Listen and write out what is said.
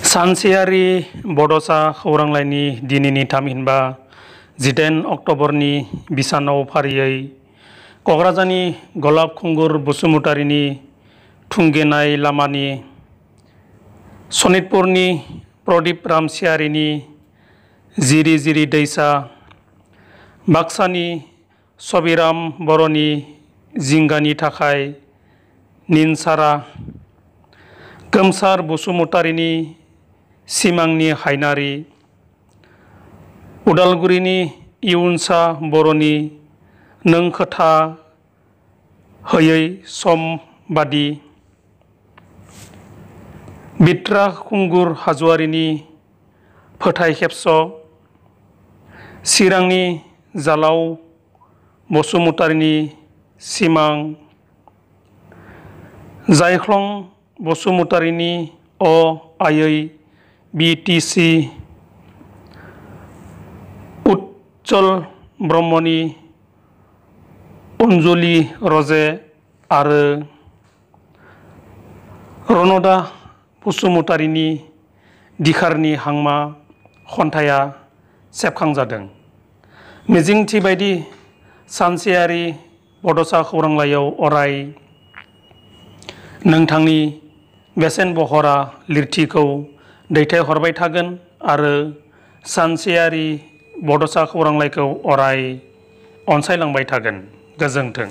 सानसेयारि बड'सा खौरांलाइनि दिनैनि थामहिनबा 18 अक्ट'बरनि बिसानाव फारियै क'क्राझारनि गलाब खुंगुर बसुमतारीनि थुंगेनाय लामानि, सनितपुरनि प्रदीप रामसियारिनि जिरि जिरि दैसा, बाक्सानि सबिराम बर'नि जिंगानि थाखाय निनसारा, गोमसार बसुमतारीनि सिमांनि हायनारि, उदालगुरिनि इयुनसा बर'नि नों खोथा होयै सम बादि, बिट्रा खुंगुर हाज'वारिनि फोथाय खेबस', चिरांनि जालाव बसुमतारीनि सिमां, जायख्लं बसुमतारीनि अ आयै BTC, उज्जल ब्रह्मनि अनजुलि रजे आरो रनदा बसुमतारीनि दिखारनि हांमा खन्थाइया सेबखांजादों। मिजिंथिबायदि सानसेयारि बड'सा खौरांलाइयाव अराय नोंथांनि बेसेन बहरा लिरथिखौ दैथायहरबाय थागोन आरो सानसेयारि बड'सा खौरांलाइखौ अराय अनसायलांबाय थागोन। गोजोन्थों।